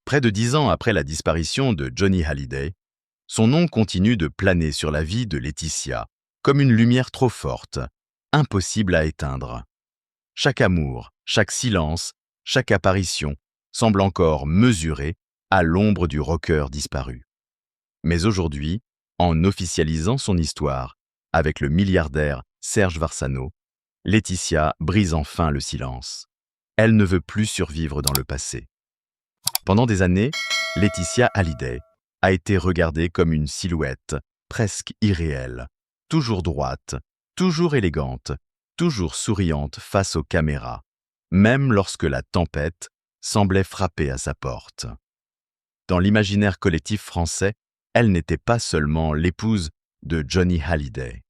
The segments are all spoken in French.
Près de 10 ans après la disparition de Johnny Hallyday, son nom continue de planer sur la vie de Laetitia, comme une lumière trop forte, impossible à éteindre. Chaque amour, chaque silence, chaque apparition semble encore mesurée à l'ombre du rocker disparu. Mais aujourd'hui, en officialisant son histoire avec le milliardaire Serge Varsano, Laetitia brise enfin le silence. Elle ne veut plus survivre dans le passé. Pendant des années, Laetitia Hallyday a été regardée comme une silhouette presque irréelle, toujours droite, toujours élégante, toujours souriante face aux caméras, même lorsque la tempête semblait frapper à sa porte. Dans l'imaginaire collectif français, elle n'était pas seulement l'épouse de Johnny Hallyday.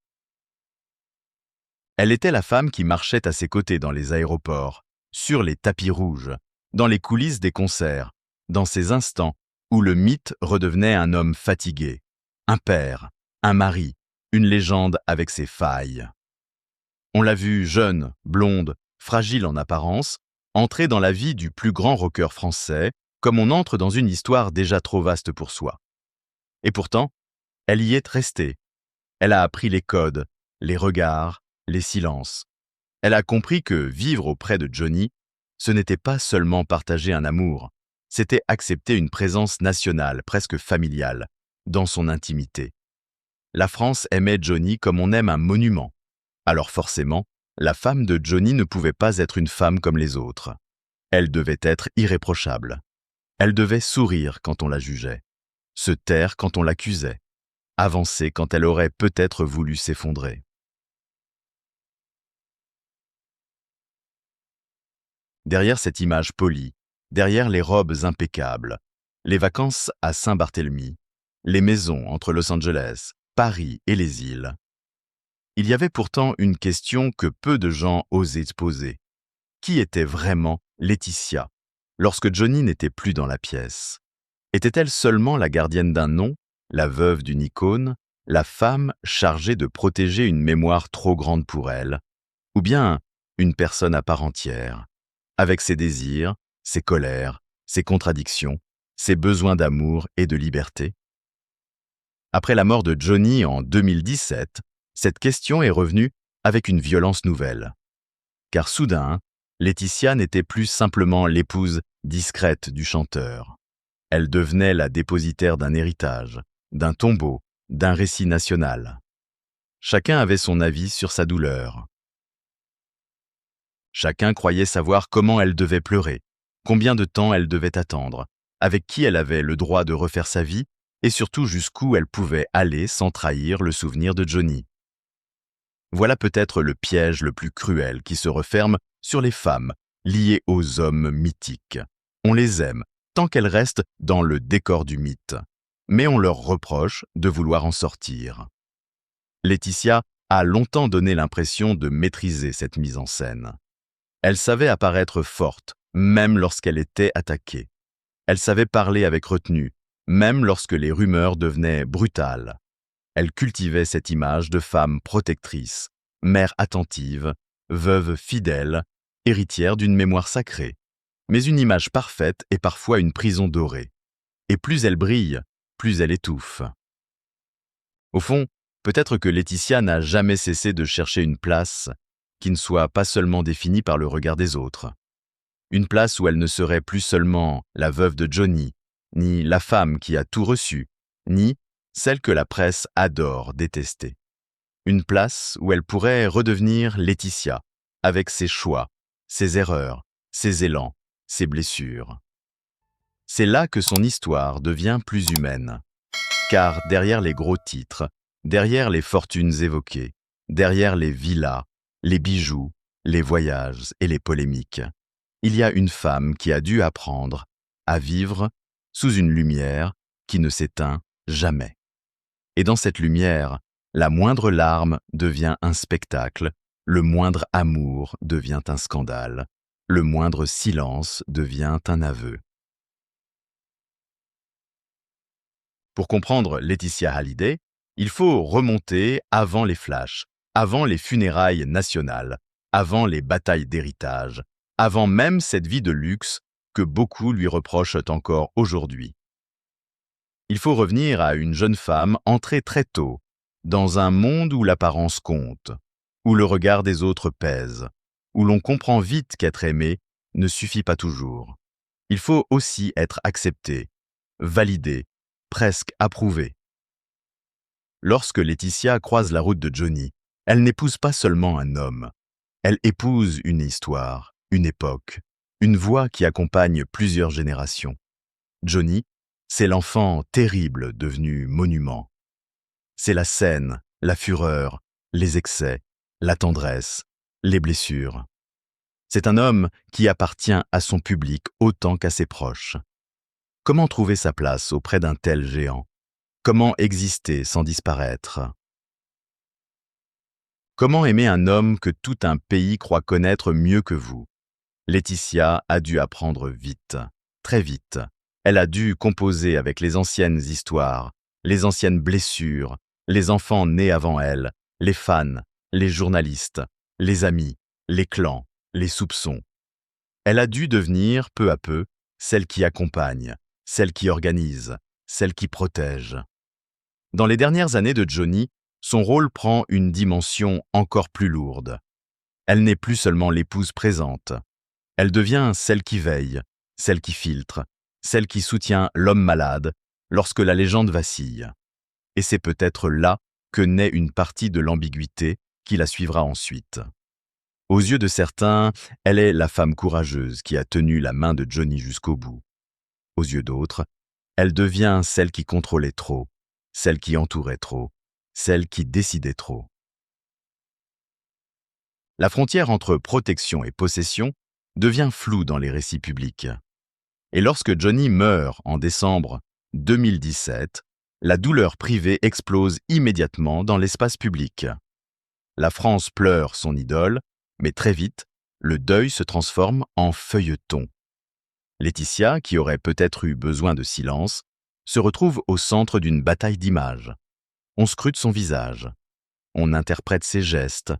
Elle était la femme qui marchait à ses côtés dans les aéroports, sur les tapis rouges, dans les coulisses des concerts, dans ces instants où le mythe redevenait un homme fatigué, un père, un mari, une légende avec ses failles. On l'a vue jeune, blonde, fragile en apparence, entrer dans la vie du plus grand rocker français, comme on entre dans une histoire déjà trop vaste pour soi. Et pourtant, elle y est restée. Elle a appris les codes, les regards, les silences. Elle a compris que vivre auprès de Johnny, ce n'était pas seulement partager un amour, c'était accepter une présence nationale, presque familiale, dans son intimité. La France aimait Johnny comme on aime un monument. Alors forcément, la femme de Johnny ne pouvait pas être une femme comme les autres. Elle devait être irréprochable. Elle devait sourire quand on la jugeait, se taire quand on l'accusait, avancer quand elle aurait peut-être voulu s'effondrer. Derrière cette image polie, derrière les robes impeccables, les vacances à Saint-Barthélemy, les maisons entre Los Angeles, Paris et les îles, il y avait pourtant une question que peu de gens osaient poser. Qui était vraiment Laetitia lorsque Johnny n'était plus dans la pièce? Était-elle seulement la gardienne d'un nom, la veuve d'une icône, la femme chargée de protéger une mémoire trop grande pour elle, ou bien une personne à part entière, avec ses désirs, ses colères, ses contradictions, ses besoins d'amour et de liberté? Après la mort de Johnny en 2017, cette question est revenue avec une violence nouvelle. Car soudain, Laetitia n'était plus simplement l'épouse discrète du chanteur. Elle devenait la dépositaire d'un héritage, d'un tombeau, d'un récit national. Chacun avait son avis sur sa douleur. Chacun croyait savoir comment elle devait pleurer, combien de temps elle devait attendre, avec qui elle avait le droit de refaire sa vie et surtout jusqu'où elle pouvait aller sans trahir le souvenir de Johnny. Voilà peut-être le piège le plus cruel qui se referme sur les femmes liées aux hommes mythiques. On les aime tant qu'elles restent dans le décor du mythe, mais on leur reproche de vouloir en sortir. Laetitia a longtemps donné l'impression de maîtriser cette mise en scène. Elle savait apparaître forte, même lorsqu'elle était attaquée. Elle savait parler avec retenue, même lorsque les rumeurs devenaient brutales. Elle cultivait cette image de femme protectrice, mère attentive, veuve fidèle, héritière d'une mémoire sacrée. Mais une image parfaite est parfois une prison dorée. Et plus elle brille, plus elle étouffe. Au fond, peut-être que Laetitia n'a jamais cessé de chercher une place qui ne soit pas seulement définie par le regard des autres. Une place où elle ne serait plus seulement la veuve de Johnny, ni la femme qui a tout reçu, ni celle que la presse adore détester. Une place où elle pourrait redevenir Laetitia, avec ses choix, ses erreurs, ses élans, ses blessures. C'est là que son histoire devient plus humaine. Car derrière les gros titres, derrière les fortunes évoquées, derrière les villas, les bijoux, les voyages et les polémiques, il y a une femme qui a dû apprendre à vivre sous une lumière qui ne s'éteint jamais. Et dans cette lumière, la moindre larme devient un spectacle, le moindre amour devient un scandale, le moindre silence devient un aveu. Pour comprendre Laetitia Hallyday, il faut remonter avant les flashs, avant les funérailles nationales, avant les batailles d'héritage, avant même cette vie de luxe que beaucoup lui reprochent encore aujourd'hui. Il faut revenir à une jeune femme entrée très tôt, dans un monde où l'apparence compte, où le regard des autres pèse, où l'on comprend vite qu'être aimé ne suffit pas toujours. Il faut aussi être accepté, validé, presque approuvé. Lorsque Laetitia croise la route de Johnny, elle n'épouse pas seulement un homme, elle épouse une histoire, une époque, une voix qui accompagne plusieurs générations. Johnny, c'est l'enfant terrible devenu monument. C'est la scène, la fureur, les excès, la tendresse, les blessures. C'est un homme qui appartient à son public autant qu'à ses proches. Comment trouver sa place auprès d'un tel géant? Comment exister sans disparaître? Comment aimer un homme que tout un pays croit connaître mieux que vous? Laetitia a dû apprendre vite, très vite. Elle a dû composer avec les anciennes histoires, les anciennes blessures, les enfants nés avant elle, les fans, les journalistes, les amis, les clans, les soupçons. Elle a dû devenir, peu à peu, celle qui accompagne, celle qui organise, celle qui protège. Dans les dernières années de Johnny, son rôle prend une dimension encore plus lourde. Elle n'est plus seulement l'épouse présente. Elle devient celle qui veille, celle qui filtre, celle qui soutient l'homme malade lorsque la légende vacille. Et c'est peut-être là que naît une partie de l'ambiguïté qui la suivra ensuite. Aux yeux de certains, elle est la femme courageuse qui a tenu la main de Johnny jusqu'au bout. Aux yeux d'autres, elle devient celle qui contrôlait trop, celle qui entourait trop, celle qui décidait trop. La frontière entre protection et possession devient floue dans les récits publics. Et lorsque Johnny meurt en décembre 2017, la douleur privée explose immédiatement dans l'espace public. La France pleure son idole, mais très vite, le deuil se transforme en feuilleton. Laetitia, qui aurait peut-être eu besoin de silence, se retrouve au centre d'une bataille d'images. On scrute son visage, on interprète ses gestes,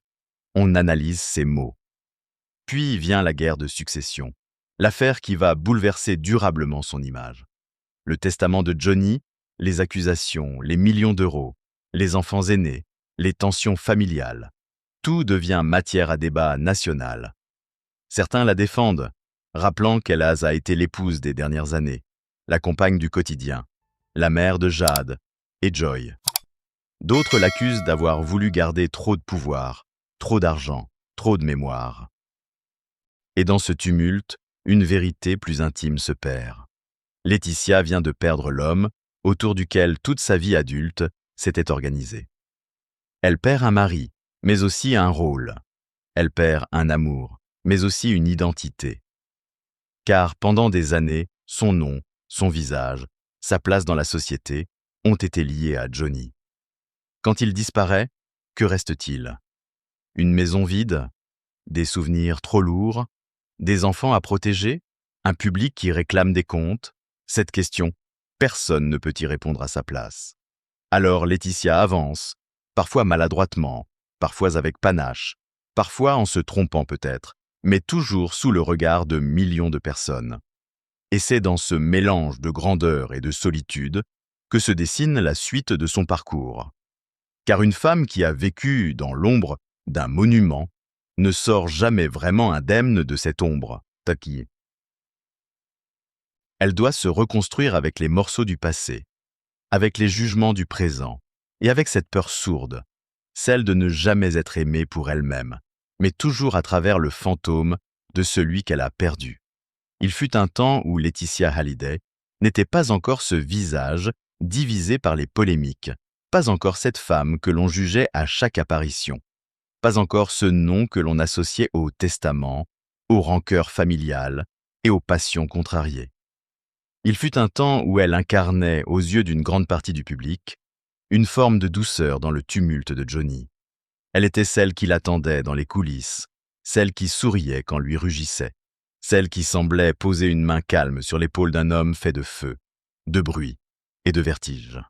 on analyse ses mots. Puis vient la guerre de succession, l'affaire qui va bouleverser durablement son image. Le testament de Johnny, les accusations, les millions d'euros, les enfants aînés, les tensions familiales. Tout devient matière à débat national. Certains la défendent, rappelant qu'elle a été l'épouse des dernières années, la compagne du quotidien, la mère de Jade et Joy. D'autres l'accusent d'avoir voulu garder trop de pouvoir, trop d'argent, trop de mémoire. Et dans ce tumulte, une vérité plus intime se perd. Laetitia vient de perdre l'homme autour duquel toute sa vie adulte s'était organisée. Elle perd un mari, mais aussi un rôle. Elle perd un amour, mais aussi une identité. Car pendant des années, son nom, son visage, sa place dans la société ont été liés à Johnny. Quand il disparaît, que reste-t-il? Une maison vide? Des souvenirs trop lourds? Des enfants à protéger? Un public qui réclame des comptes? Cette question, personne ne peut y répondre à sa place. Alors Laetitia avance, parfois maladroitement, parfois avec panache, parfois en se trompant peut-être, mais toujours sous le regard de millions de personnes. Et c'est dans ce mélange de grandeur et de solitude que se dessine la suite de son parcours. Car une femme qui a vécu dans l'ombre d'un monument ne sort jamais vraiment indemne de cette ombre. Taki. Elle doit se reconstruire avec les morceaux du passé, avec les jugements du présent, et avec cette peur sourde, celle de ne jamais être aimée pour elle-même, mais toujours à travers le fantôme de celui qu'elle a perdu. Il fut un temps où Laetitia Hallyday n'était pas encore ce visage divisé par les polémiques, pas encore cette femme que l'on jugeait à chaque apparition, pas encore ce nom que l'on associait au testament, aux rancœurs familiales et aux passions contrariées. Il fut un temps où elle incarnait, aux yeux d'une grande partie du public, une forme de douceur dans le tumulte de Johnny. Elle était celle qui l'attendait dans les coulisses, celle qui souriait quand lui rugissait, celle qui semblait poser une main calme sur l'épaule d'un homme fait de feu, de bruit et de vertige.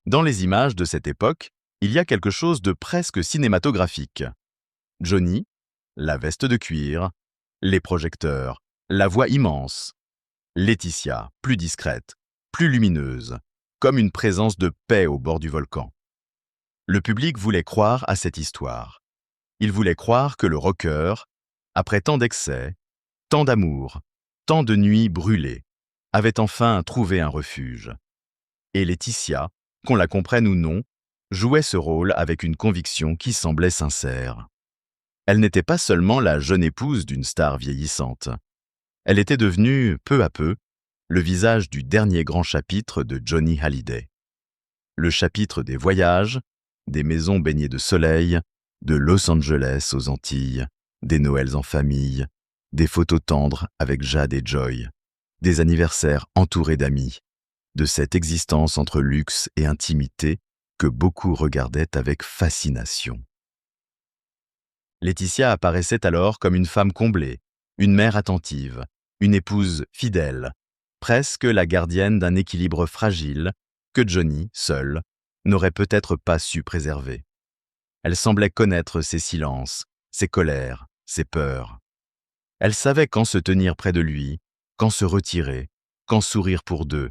Dans les images de cette époque, il y a quelque chose de presque cinématographique. Johnny, la veste de cuir, les projecteurs, La voix immense. Laetitia, plus discrète, plus lumineuse, comme une présence de paix au bord du volcan. Le public voulait croire à cette histoire. Il voulait croire que le rocker, après tant d'excès, tant d'amour, tant de nuits brûlées, avait enfin trouvé un refuge. Et Laetitia, qu'on la comprenne ou non, jouait ce rôle avec une conviction qui semblait sincère. Elle n'était pas seulement la jeune épouse d'une star vieillissante. Elle était devenue, peu à peu, le visage du dernier grand chapitre de Johnny Hallyday. Le chapitre des voyages, des maisons baignées de soleil, de Los Angeles aux Antilles, des Noëls en famille, des photos tendres avec Jade et Joy, des anniversaires entourés d'amis, de cette existence entre luxe et intimité que beaucoup regardaient avec fascination. Laetitia apparaissait alors comme une femme comblée, une mère attentive, une épouse fidèle, presque la gardienne d'un équilibre fragile que Johnny, seul, n'aurait peut-être pas su préserver. Elle semblait connaître ses silences, ses colères, ses peurs. Elle savait quand se tenir près de lui, quand se retirer, quand sourire pour deux.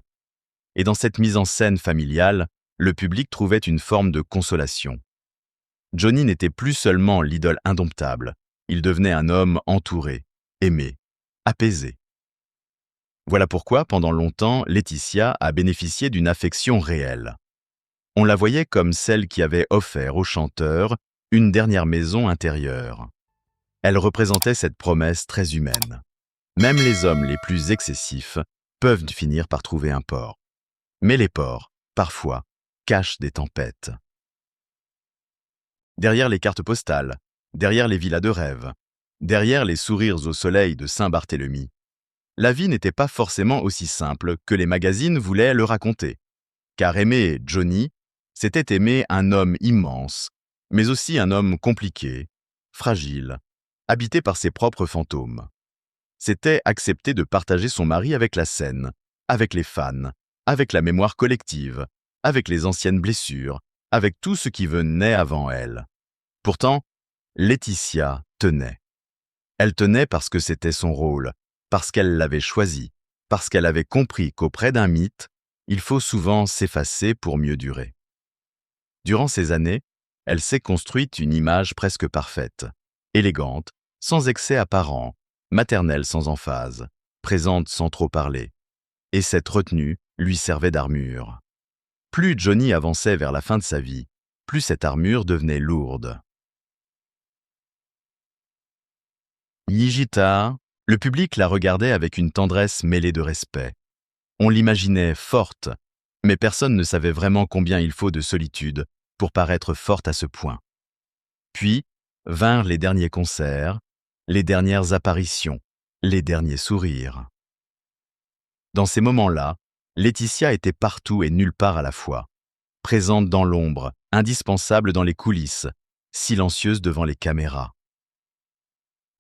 Et dans cette mise en scène familiale, le public trouvait une forme de consolation. Johnny n'était plus seulement l'idole indomptable, il devenait un homme entouré, aimé, apaisé. Voilà pourquoi, pendant longtemps, Laetitia a bénéficié d'une affection réelle. On la voyait comme celle qui avait offert au chanteur une dernière maison intérieure. Elle représentait cette promesse très humaine. Même les hommes les plus excessifs peuvent finir par trouver un port. Mais les ports, parfois, cachent des tempêtes. Derrière les cartes postales, derrière les villas de rêve, derrière les sourires au soleil de Saint-Barthélemy, la vie n'était pas forcément aussi simple que les magazines voulaient le raconter. Car aimer Johnny, c'était aimer un homme immense, mais aussi un homme compliqué, fragile, habité par ses propres fantômes. C'était accepter de partager son mari avec la scène, avec les fans, avec la mémoire collective, avec les anciennes blessures, avec tout ce qui venait avant elle. Pourtant, Laetitia tenait. Elle tenait parce que c'était son rôle, parce qu'elle l'avait choisi, parce qu'elle avait compris qu'auprès d'un mythe, il faut souvent s'effacer pour mieux durer. Durant ces années, elle s'est construite une image presque parfaite, élégante, sans excès apparent, maternelle sans emphase, présente sans trop parler. Et cette retenue lui servait d'armure. Plus Johnny avançait vers la fin de sa vie, plus cette armure devenait lourde. Yijita, le public la regardait avec une tendresse mêlée de respect. On l'imaginait forte, mais personne ne savait vraiment combien il faut de solitude pour paraître forte à ce point. Puis vinrent les derniers concerts, les dernières apparitions, les derniers sourires. Dans ces moments-là, Laetitia était partout et nulle part à la fois, présente dans l'ombre, indispensable dans les coulisses, silencieuse devant les caméras.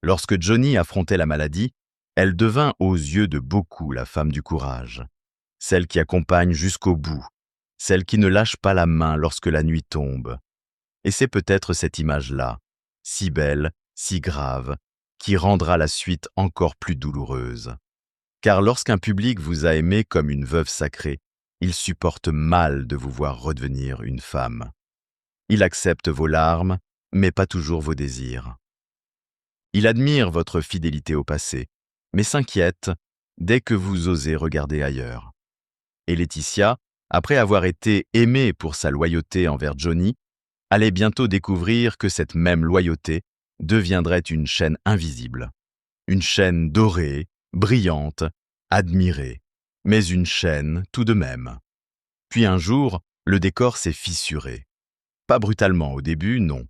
Lorsque Johnny affrontait la maladie, elle devint aux yeux de beaucoup la femme du courage, celle qui accompagne jusqu'au bout, celle qui ne lâche pas la main lorsque la nuit tombe. Et c'est peut-être cette image-là, si belle, si grave, qui rendra la suite encore plus douloureuse. Car lorsqu'un public vous a aimé comme une veuve sacrée, il supporte mal de vous voir redevenir une femme. Il accepte vos larmes, mais pas toujours vos désirs. Il admire votre fidélité au passé, mais s'inquiète dès que vous osez regarder ailleurs. Et Laetitia, après avoir été aimée pour sa loyauté envers Johnny, allait bientôt découvrir que cette même loyauté deviendrait une chaîne invisible. Une chaîne dorée, brillante, admirée, mais une chaîne tout de même. Puis un jour, le décor s'est fissuré. Pas brutalement au début, non.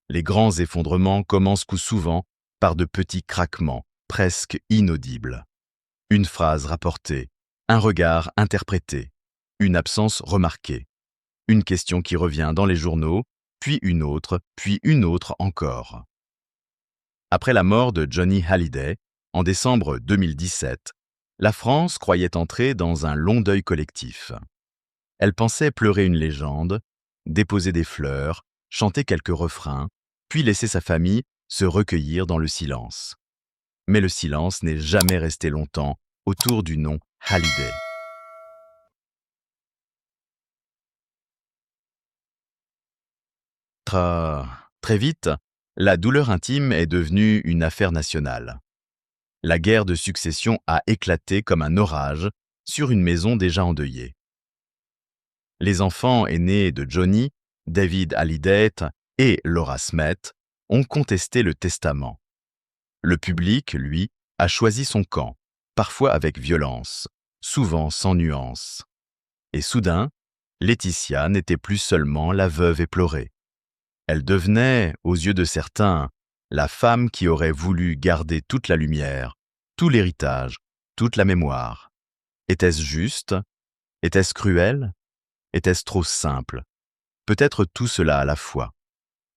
Les grands effondrements commencent coup souvent par de petits craquements, presque inaudibles. Une phrase rapportée, un regard interprété, une absence remarquée, une question qui revient dans les journaux, puis une autre encore. Après la mort de Johnny Hallyday, en décembre 2017, la France croyait entrer dans un long deuil collectif. Elle pensait pleurer une légende, déposer des fleurs, chanter quelques refrains, puis laisser sa famille se recueillir dans le silence. Mais le silence n'est jamais resté longtemps autour du nom Hallyday. Très vite, la douleur intime est devenue une affaire nationale. La guerre de succession a éclaté comme un orage sur une maison déjà endeuillée. Les enfants aînés de Johnny, David Hallyday et Laura Smith, ont contesté le testament. Le public, lui, a choisi son camp, parfois avec violence, souvent sans nuance. Et soudain, Laetitia n'était plus seulement la veuve éplorée. Elle devenait, aux yeux de certains, la femme qui aurait voulu garder toute la lumière, tout l'héritage, toute la mémoire. Était-ce juste? Était-ce cruel? Était-ce trop simple? Peut-être tout cela à la fois.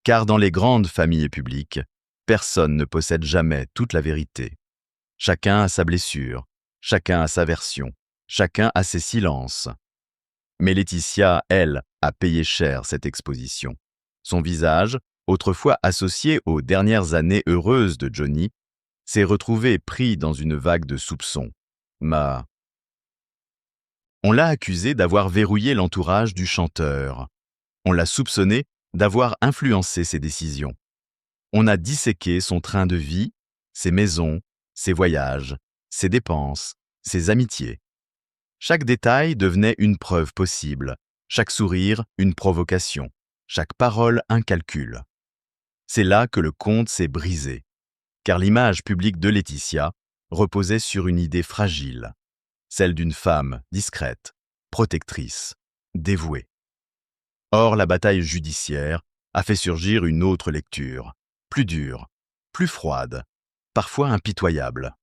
Car dans les grandes familles publiques, personne ne possède jamais toute la vérité. Chacun a sa blessure, chacun a sa version, chacun a ses silences. Mais Laetitia, elle, a payé cher cette exposition. Son visage, autrefois associé aux dernières années heureuses de Johnny, s'est retrouvé pris dans une vague de soupçons. On l'a accusé d'avoir verrouillé l'entourage du chanteur. On l'a soupçonné d'avoir influencé ses décisions. On a disséqué son train de vie, ses maisons, ses voyages, ses dépenses, ses amitiés. Chaque détail devenait une preuve possible, chaque sourire une provocation, chaque parole un calcul. C'est là que le conte s'est brisé, car l'image publique de Laetitia reposait sur une idée fragile, celle d'une femme discrète, protectrice, dévouée. Or, la bataille judiciaire a fait surgir une autre lecture, plus dure, plus froide, parfois impitoyable.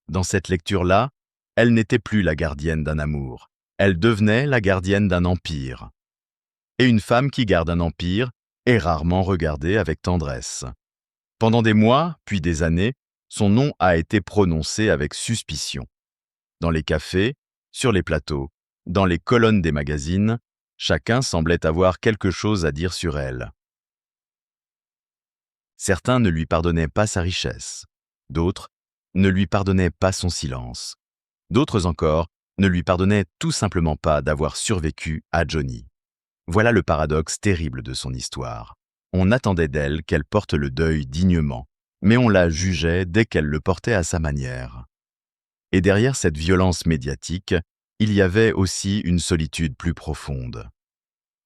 Dans cette lecture-là, elle n'était plus la gardienne d'un amour, elle devenait la gardienne d'un empire. Et une femme qui garde un empire est rarement regardée avec tendresse. Pendant des mois, puis des années, son nom a été prononcé avec suspicion. Dans les cafés, sur les plateaux, dans les colonnes des magazines, chacun semblait avoir quelque chose à dire sur elle. Certains ne lui pardonnaient pas sa richesse, d'autres ne lui pardonnaient pas son silence, d'autres encore ne lui pardonnaient tout simplement pas d'avoir survécu à Johnny. Voilà le paradoxe terrible de son histoire. On attendait d'elle qu'elle porte le deuil dignement, mais on la jugeait dès qu'elle le portait à sa manière. Et derrière cette violence médiatique, il y avait aussi une solitude plus profonde.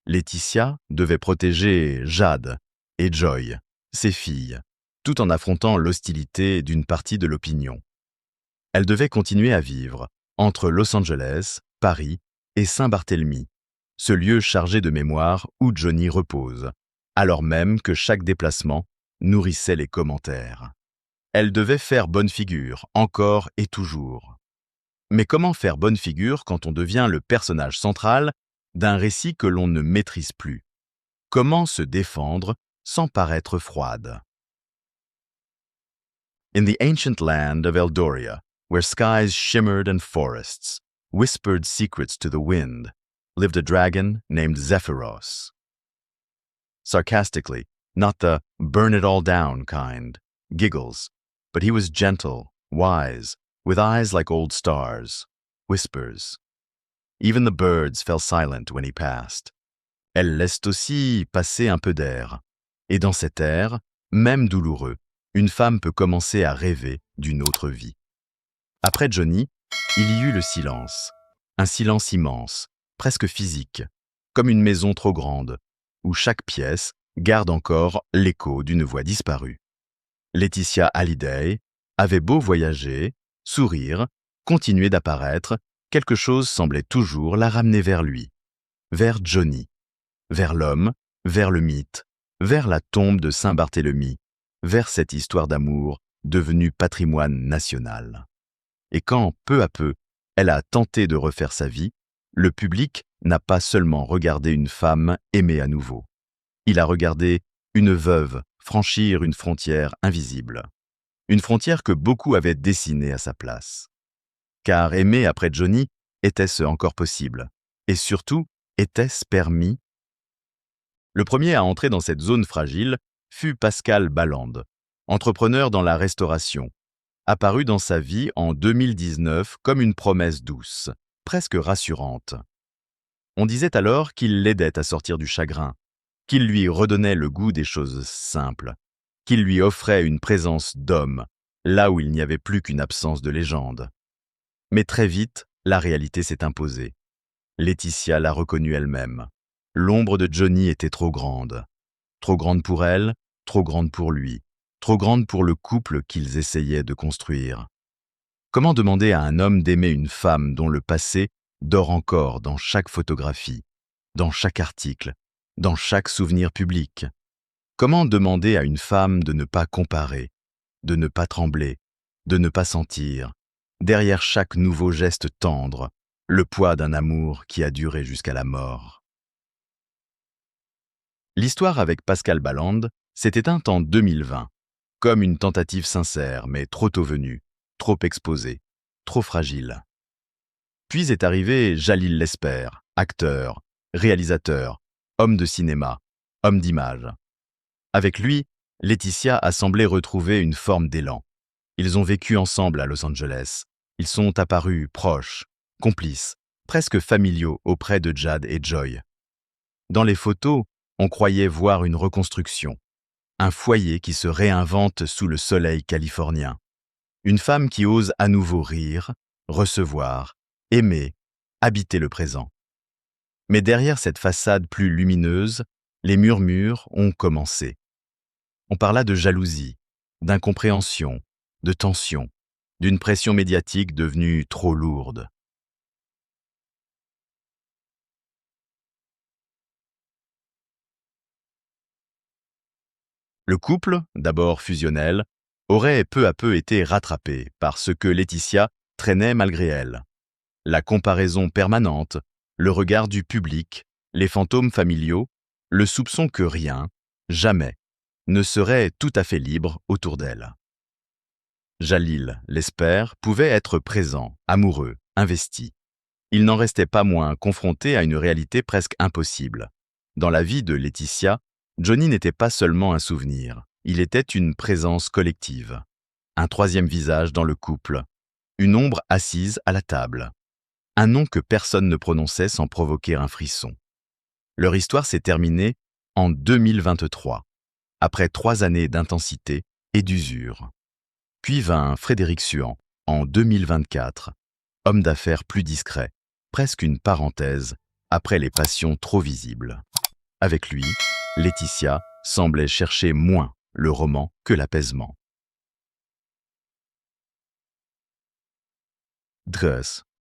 Laetitia devait protéger Jade et Joy, ses filles, tout en affrontant l'hostilité d'une partie de l'opinion. Elle devait continuer à vivre entre Los Angeles, Paris et Saint-Barthélemy, ce lieu chargé de mémoire où Johnny repose, alors même que chaque déplacement nourrissait les commentaires. Elle devait faire bonne figure, encore et toujours. Mais comment faire bonne figure quand on devient le personnage central d'un récit que l'on ne maîtrise plus? Comment se défendre sans paraître froide? In the ancient land of Eldoria, where skies shimmered and forests whispered secrets to the wind, lived a dragon named Zephyros. Sarcastically, not the burn it all down kind, giggles, but he was gentle, wise, with eyes like old stars, whispers. Even the birds fell silent when he passed. Elles laissent aussi passer un peu d'air. Et dans cet air, même douloureux, une femme peut commencer à rêver d'une autre vie. Après Johnny, il y eut le silence. Un silence immense, presque physique, comme une maison trop grande, où chaque pièce garde encore l'écho d'une voix disparue. Laetitia Hallyday avait beau voyager, sourire, continuer d'apparaître, quelque chose semblait toujours la ramener vers lui, vers Johnny, vers l'homme, vers le mythe, vers la tombe de Saint-Barthélemy, vers cette histoire d'amour devenue patrimoine national. Et quand, peu à peu, elle a tenté de refaire sa vie, le public n'a pas seulement regardé une femme aimée à nouveau. Il a regardé une veuve franchir une frontière invisible. Une frontière que beaucoup avaient dessinée à sa place. Car aimer après Johnny, était-ce encore possible? Et surtout, était-ce permis? Le premier à entrer dans cette zone fragile fut Pascal Ballande, entrepreneur dans la restauration. apparut dans sa vie en 2019 comme une promesse douce, presque rassurante. On disait alors qu'il l'aidait à sortir du chagrin, qu'il lui redonnait le goût des choses simples, qu'il lui offrait une présence d'homme, là où il n'y avait plus qu'une absence de légende. Mais très vite, la réalité s'est imposée. Laetitia l'a reconnue elle-même. L'ombre de Johnny était trop grande. Trop grande pour elle, trop grande pour lui, trop grande pour le couple qu'ils essayaient de construire. Comment demander à un homme d'aimer une femme dont le passé dort encore dans chaque photographie, dans chaque article, dans chaque souvenir public? Comment demander à une femme de ne pas comparer, de ne pas trembler, de ne pas sentir, derrière chaque nouveau geste tendre, le poids d'un amour qui a duré jusqu'à la mort? L'histoire avec Pascal Ballande s'est éteinte en 2020, comme une tentative sincère, mais trop tôt venue, trop exposée, trop fragile. Puis est arrivé Jalil Lesper, acteur, réalisateur, homme de cinéma, homme d'image. Avec lui, Laetitia a semblé retrouver une forme d'élan. Ils ont vécu ensemble à Los Angeles. Ils sont apparus proches, complices, presque familiaux auprès de Jad et Joy. Dans les photos, on croyait voir une reconstruction, un foyer qui se réinvente sous le soleil californien. Une femme qui ose à nouveau rire, recevoir, aimer, habiter le présent. Mais derrière cette façade plus lumineuse, les murmures ont commencé. On parla de jalousie, d'incompréhension, de tension, d'une pression médiatique devenue trop lourde. Le couple, d'abord fusionnel, aurait peu à peu été rattrapé par ce que Laetitia traînait malgré elle. La comparaison permanente, le regard du public, les fantômes familiaux, le soupçon que rien, jamais, ne serait tout à fait libre autour d'elle. Jalil, l'espère, pouvait être présent, amoureux, investi. Il n'en restait pas moins confronté à une réalité presque impossible. Dans la vie de Laetitia, Johnny n'était pas seulement un souvenir, il était une présence collective. Un troisième visage dans le couple, une ombre assise à la table. Un nom que personne ne prononçait sans provoquer un frisson. Leur histoire s'est terminée en 2023, après 3 années d'intensité et d'usure. Puis vint Frédéric Suan, en 2024, homme d'affaires plus discret, presque une parenthèse, après les passions trop visibles. Avec lui, Laetitia semblait chercher moins le roman que l'apaisement. Dress.